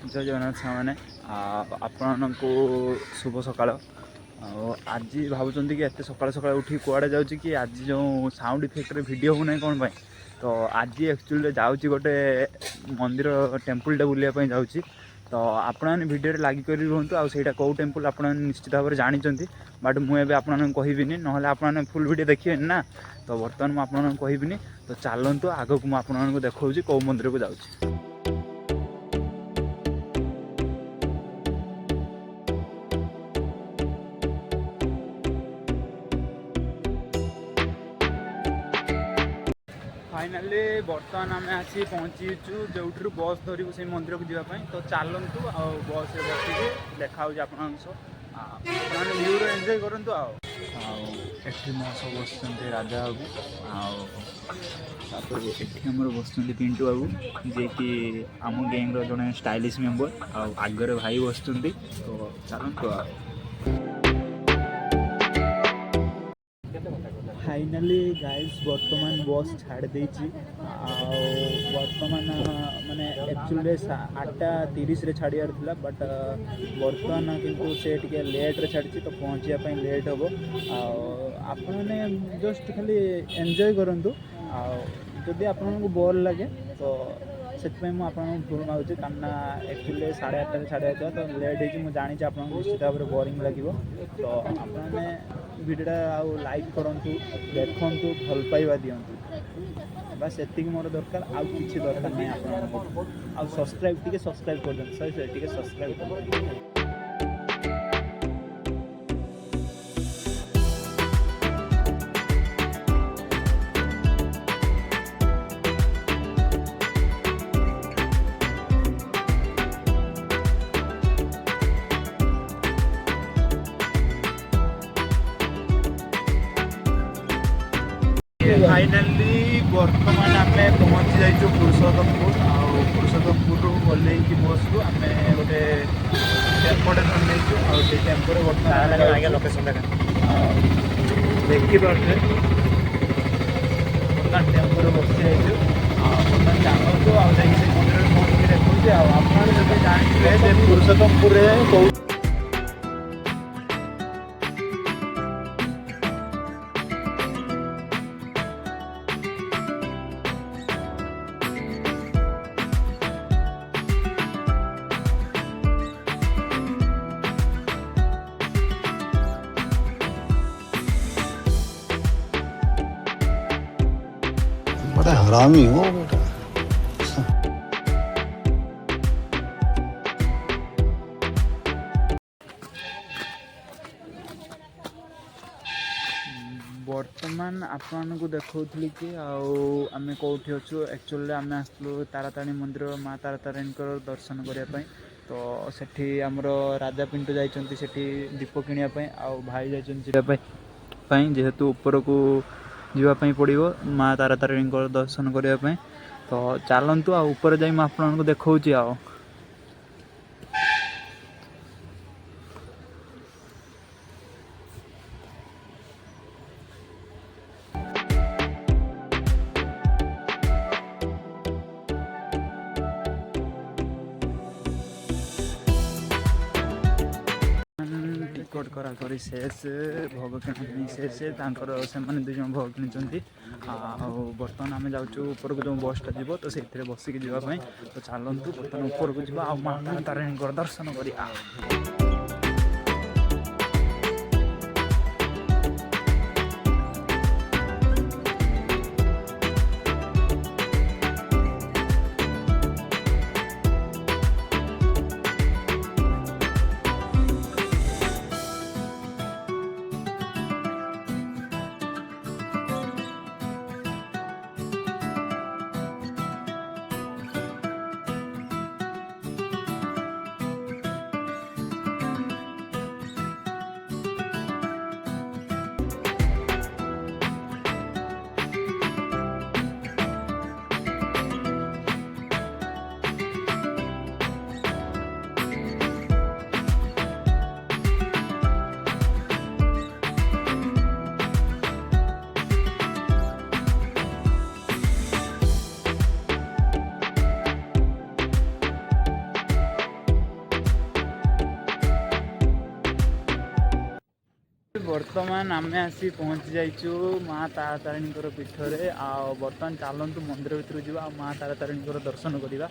जय जगन्नाथ सामने आपण को शुभ सकाळ। आज भावुं कि एत सका सका उठी कुआड़े जाऊँ कि आज जो साउंड इफेक्ट वीडियो हो ना कौन तो आज एक्चुअली जाऊँगी गोटे मंदिर टेम्पल बुलायापी जाऊँगी। तो आपण भिडियो लागिक रुहतु आईटा कौ टेम्पल आप निश्चित भाव में जानते बट मुझे आपको कहबिनी ना आपने फुल वीडियो देखिए ना। तो बर्तमान मुझे कहबिनी तो चलतु आग को मुझे देखा कौ मंदिर को जाऊँगी। फाइनाली बर्तमान आम आसी पहुँचीचु जो बस धरू से मंदिर को जावाई। तो चलतु बस बसिक देखा आपने भ्यू एंजॉय करूँ। एठी मो सब बस राजा बाबू आमर बस पिंटू बाबू जे कि आम गैंग जड़े स्टाइलिश मेंबर आगे भाई बस। तो चलतु फाइनाली गाइस बर्तमान बस छाड़ देछि। बर्तमान माने एक्चुअली 8:30 छाड़ियार थिला बट बर्तमान किंतु से टिके लेट रे छाड़ी तो पहुँचापी लेट हम। आपने जस्ट खाली एंजॉय करंतु जदि आपको बोर लगे तो से भूल मागुची कारण एक्चुअली 8:30 छाड़ा तो लेट हो जानी आपको निश्चित भाव में बोरिंग लगे। तो आपने वीडियोटा आउ लाइक करूँ देखु भल पाइबा दिंतु बस एति मोर दरकार आउ किसी दरकार नहीं। आप सब्सक्राइब टी सब्सक्राइब कर दिन सही टी सब्सक्राइब कर। फाइनाली बर्तमान आम पहुँची जाइए पुरुषोत्तमपुर। पुरुषोत्तमपुर ओल्ल बस को आम गोटे टेम्पोटे धरु टेम्पोरे बर्तमान लोकेशन देखिए बर्तमान टेम्पोरे बस जाइए बर्तमान जानतु आई मंदिर पहुँच देखुचे। आप जानते पुरुषोत्तमपुर कौ बड़ा हरामी हो बेटा। बर्तमान आपन को देखौथली कि आम कौटी अच्छु एक्चुअली आम आसलु तारातारिणी मंदिर माँ तारातारिणी दर्शन करने। तो सेठी आमर राजा पिंटू जाइछंती सेठी दीप किनिया आउ भाई जाइछंती जेहेतु ऊपर को जीवाई पड़ो माँ तारातारिणी दर्शन करने। तो चलतु ऊपर जाई आपको देखौची आ टिकट करा करी शेष भोग किणी शेष से दुज भोग कि बर्तमान आम जाऊँ ऊपर को जो बसटा जीव तो से बसिक जावाई। तो चलतु बर्तमान ऊपर को जीवा आ माँ तारिणी दर्शन करा। बर्तमान आम आसी पहुँची जाइचु माँ तारातारिणी पीठरे आ बर्तमान चलतु मंदिर भितर जा माँ तारातारिणी दर्शन करवा